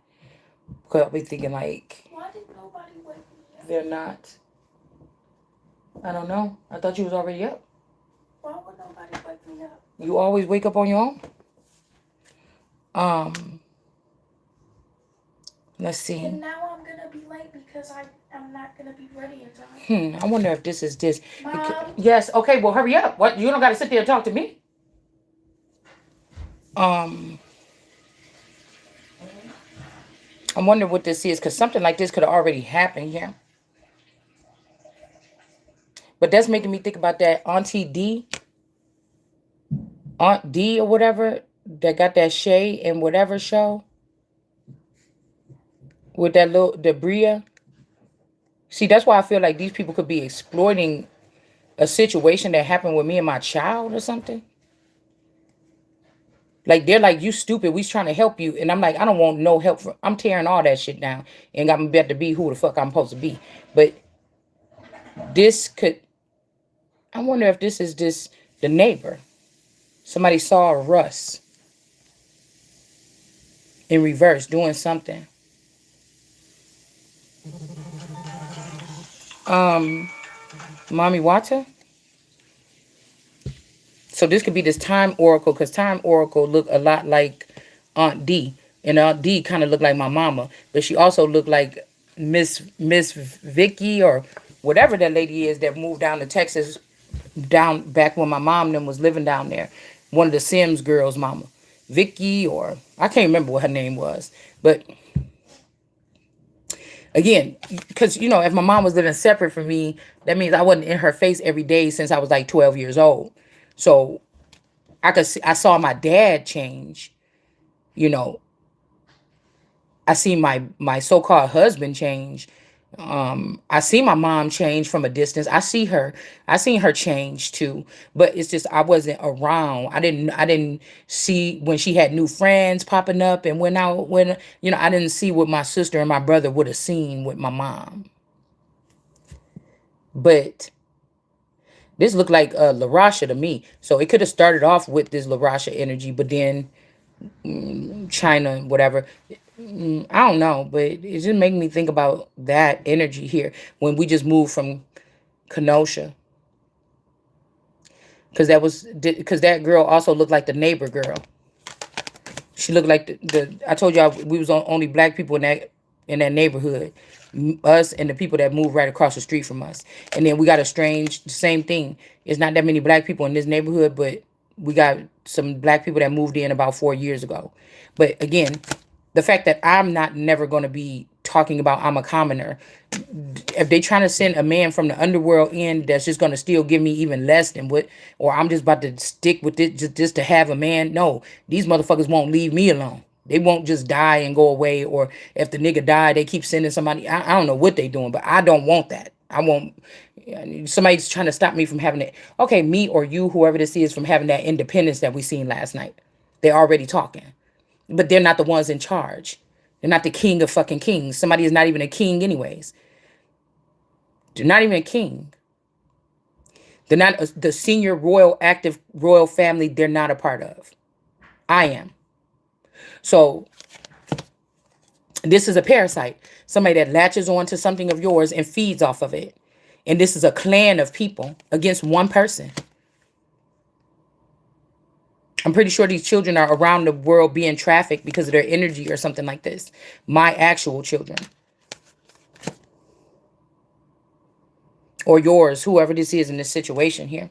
Because I'll be thinking like, why did nobody wake me up? They're not. I don't know. I thought you was already up. Why would nobody wake me up? You always wake up on your own? Let's see. And now I'm going to be late because I'm not going to be ready in time. I wonder if this is this. Mom? Yes. Okay, well, hurry up. What? You don't got to sit there and talk to me. I wonder what this is, because something like this could have already happened here. But that's making me think about that Aunt D or whatever, that got that Shay and whatever show. with that little debris. See, that's why I feel like these people could be exploiting a situation that happened with me and my child or something. Like they're like, you stupid, we's trying to help you. And I'm like, I don't want no help from, I'm tearing all that shit down and I'm about to be who the fuck I'm supposed to be. But this could, I wonder if this is just the neighbor. Somebody saw Russ in reverse doing something. Mommy Wata. So this could be this time oracle, because time oracle look a lot like Aunt D. And Aunt D kind of looked like my mama. But she also looked like Miss Vicky or whatever that lady is that moved down to Texas down back when my mom and them was living down there. One of the Sims girls' mama. Vicky, or I can't remember what her name was. But again, because if my mom was living separate from me, that means I wasn't in her face every day since I was like 12 years old. So I saw my dad change. You know, I see my so-called husband change. I see my mom change from a distance. I seen her change too. But it's just I wasn't around. I didn't see when she had new friends popping up, and when I didn't see what my sister and my brother would have seen with my mom. But this looked like LaRasha to me. So it could have started off with this LaRasha energy, but then China, whatever. I don't know, but it just made me think about that energy here when we just moved from Kenosha. Because that girl also looked like the neighbor girl. She looked like the I told y'all we was only black people in that neighborhood. Us and the people that moved right across the street from us. And then we got a strange same thing. It's not that many black people in this neighborhood, but we got some black people that moved in about 4 years ago. But again, the fact that I'm not never going to be talking about I'm a commoner. If they trying to send a man from the underworld in that's just going to still give me even less than what, or I'm just about to stick with it just to have a man. No, these motherfuckers won't leave me alone. They won't just die and go away. Or if the nigga died, they keep sending somebody. I don't know what they doing, but I don't want that. I won't. Somebody's trying to stop me from having it. Okay, me or you, whoever this is, from having that independence that we seen last night. They're already talking. But they're not the ones in charge. They're not the king of fucking kings. Somebody is not even a king anyways. They're not even a king. They're not the senior royal active royal family. They're not a part of. I am. So this is a parasite. Somebody that latches on to something of yours and feeds off of it. And this is a clan of people against one person. I'm pretty sure these children are around the world being trafficked because of their energy or something like this. My actual children. Or yours, whoever this is in this situation here.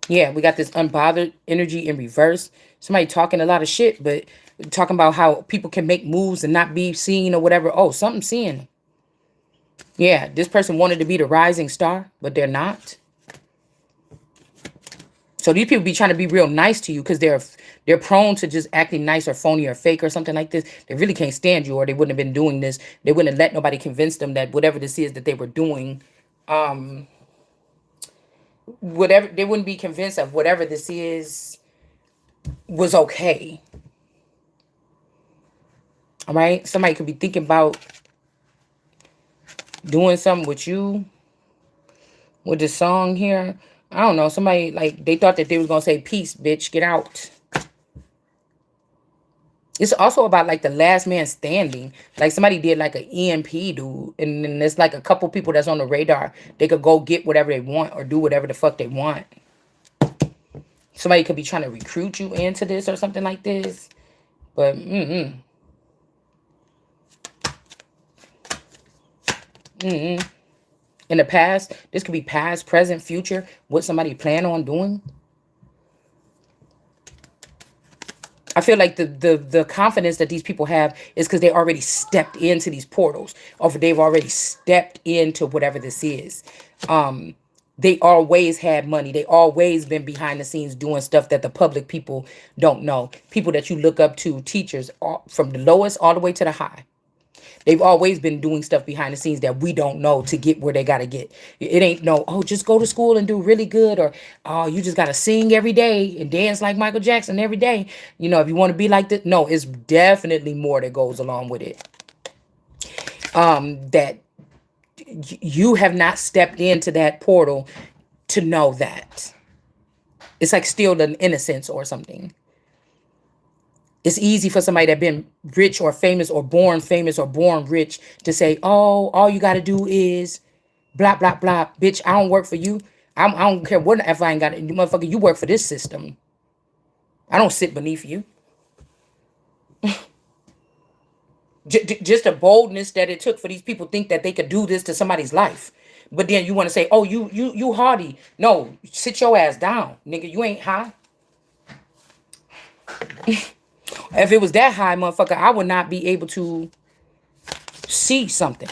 Yeah, we got this unbothered energy in reverse. Somebody talking a lot of shit, but talking about how people can make moves and not be seen or whatever. Oh, something's seeing them. Yeah, this person wanted to be the rising star, but they're not. So these people be trying to be real nice to you because they're prone to just acting nice or phony or fake or something like this. They really can't stand you, or they wouldn't have been doing this. They wouldn't have let nobody convince them that whatever this is that they were doing, whatever, they wouldn't be convinced of whatever this is was okay. All right, somebody could be thinking about doing something with you with this song here. I don't know. Somebody, like, they thought that they was gonna say peace, bitch, get out. It's also about like the last man standing. Like somebody did like an EMP, dude, and then there's like a couple people that's on the radar. They could go get whatever they want or do whatever the fuck they want. Somebody could be trying to recruit you into this or something like this. But in the past, this could be past, present, future. What somebody plan on doing. I feel like the confidence that these people have is because they already stepped into these portals, or they've already stepped into whatever this is. They always had money. They always been behind the scenes doing stuff that the public people don't know. People that you look up to, teachers, from the lowest all the way to the high. They've always been doing stuff behind the scenes that we don't know to get where they got to get. It ain't no, oh, just go to school and do really good, or oh, you just got to sing every day and dance like Michael Jackson every day. If you want to be like this, no, it's definitely more that goes along with it. That you have not stepped into that portal to know that. It's like still an innocence or something. It's easy for somebody that been rich or famous or born rich to say, oh, all you got to do is blah, blah, blah. Bitch, I don't work for you. I don't care what if I ain't got it. You motherfucker, you work for this system. I don't sit beneath you. Just the boldness that it took for these people think that they could do this to somebody's life. But then you want to say, oh, you hardy. No, sit your ass down, nigga. You ain't high. If it was that high, motherfucker, I would not be able to see something.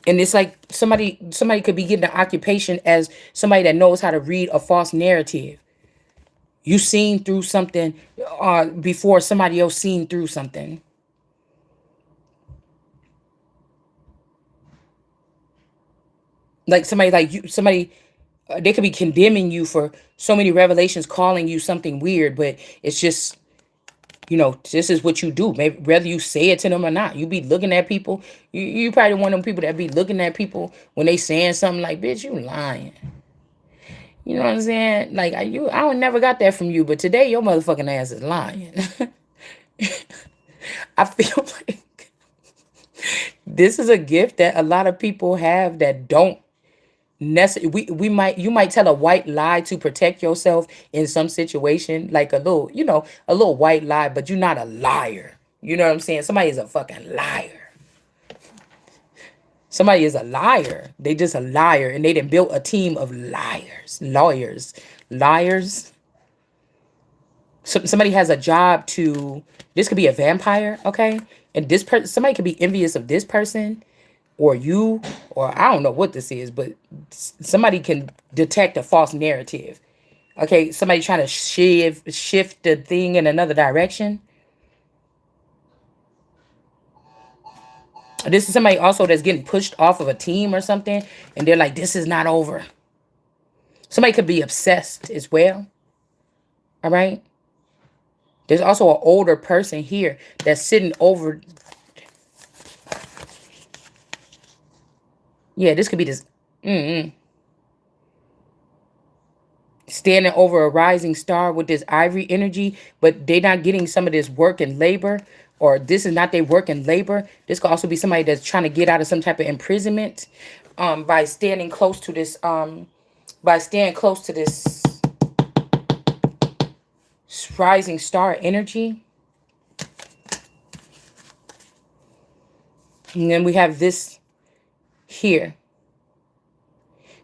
And it's like somebody could be getting an occupation as somebody that knows how to read a false narrative. You seen through something before somebody else seen through something. Like somebody they could be condemning you for so many revelations, calling you something weird, but it's just, this is what you do. Maybe whether you say it to them or not, you be looking at people. You probably one of them people that be looking at people when they saying something like, "Bitch, you lying." You know what I'm saying? Like I don't never got that from you, but today your motherfucking ass is lying. I feel like this is a gift that a lot of people have that don't necessarily. You might tell a white lie to protect yourself in some situation, like a little white lie, but you're not a liar. You know what I'm saying? Somebody is a fucking liar. Somebody is a liar. They just a liar, and they done built a team of liars. Somebody has a job to. This could be a vampire, okay? And this person, somebody could be envious of this person, or you, or I don't know what this is, but somebody can detect a false narrative. Okay, somebody trying to shift the thing in another direction. This is somebody also that's getting pushed off of a team or something, and they're like, this is not over. Somebody could be obsessed as well. All right. There's also an older person here that's sitting over. Yeah, this could be this. Standing over a rising star with this ivory energy, but they're not getting some of this work and labor, or this is not their work and labor. This could also be somebody that's trying to get out of some type of imprisonment by standing close to this rising star energy. And then we have this here,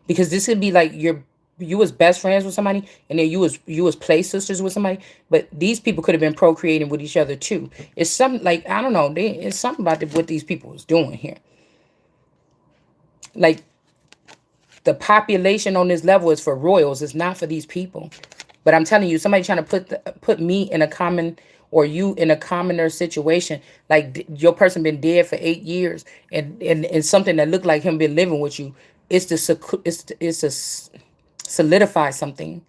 because this could be like you was best friends with somebody, and then you was play sisters with somebody, but these people could have been procreating with each other too. It's something like, I don't know, it's something about what these people is doing here. Like the population on this level is for royals. It's not for these people. But I'm telling you, somebody trying to put me in a common, or you in a commoner situation. Like your person been dead for 8 years, and something that looked like him been living with you. It's to solidify something.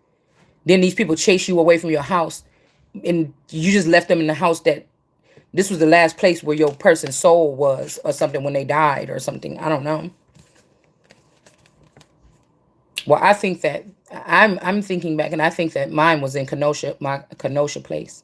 Then these people chase you away from your house, and you just left them in the house that this was the last place where your person's soul was, or something, when they died or something. I don't know. Well, I think that I'm thinking back, and I think that mine was in Kenosha, my Kenosha place.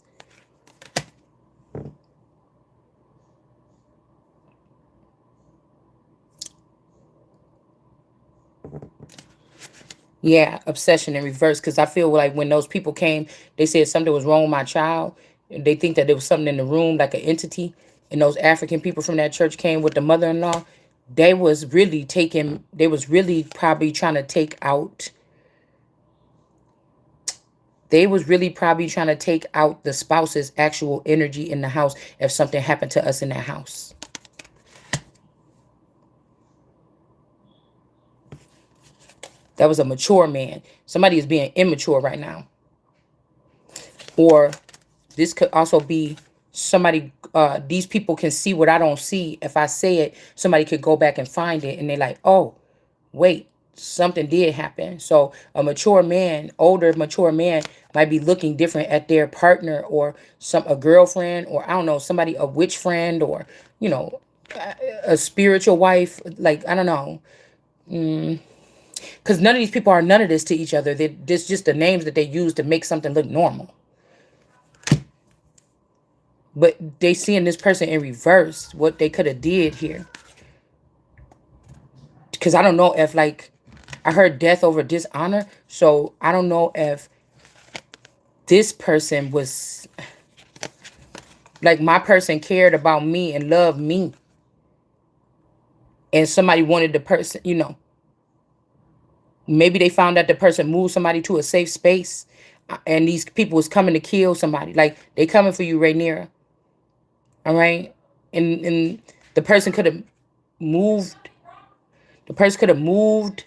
Yeah, obsession in reverse. Because I feel like when those people came, they said something was wrong with my child. They think that there was something in the room, like an entity. And those African people from that church came with the mother-in-law. They was really probably trying to take out. They was really probably trying to take out the spouse's actual energy in the house if something happened to us in that house. That was a mature man. Somebody is being immature right now. Or this could also be somebody, these people can see what I don't see. If I say it, somebody could go back and find it, and they're like, oh, wait, something did happen. So a mature man, older mature man, might be looking different at their partner, or a girlfriend, or I don't know, somebody, a witch friend, or you know, a spiritual wife. Like, I don't know, because none of these people are none of this to each other. This just the names that they use to make something look normal. But they seeing this person in reverse, what they could have did here. Because I don't know if, like, I heard death over dishonor. So I don't know if this person was, like, my person cared about me and loved me. And somebody wanted the person, maybe they found out the person moved somebody to a safe space. And these people was coming to kill somebody. Like, they coming for you, Rhaenyra. All right? And the person could have moved. The person could have moved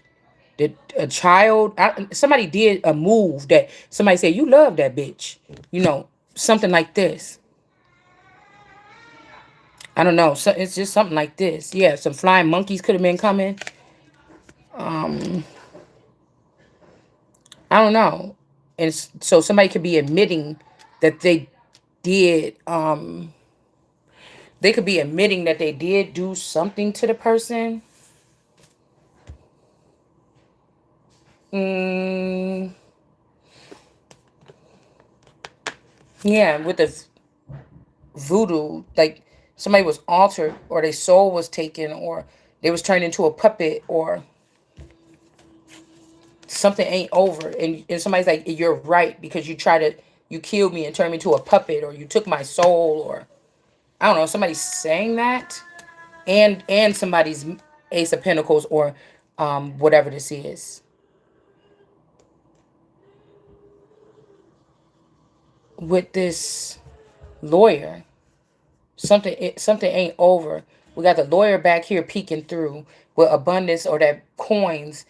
a child. Somebody did a move that somebody said, you love that bitch. Something like this. I don't know. So it's just something like this. Yeah, some flying monkeys could have been coming. I don't know. And so somebody could be admitting that did they could be admitting that they did do something to the person. Mm, yeah, with the voodoo, like somebody was altered, or their soul was taken, or they was turned into a puppet, or something ain't over. And somebody's like, you're right, because you killed me and turned me into a puppet, or you took my soul, or I don't know, somebody's saying that. And somebody's Ace of Pentacles, or whatever this is. With this lawyer, something ain't over. We got the lawyer back here peeking through with abundance, or that coins,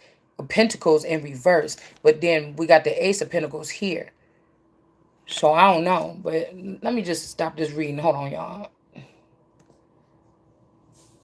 pentacles in reverse. But then we got the Ace of Pentacles here. So I don't know. But let me just stop this reading. Hold on, y'all.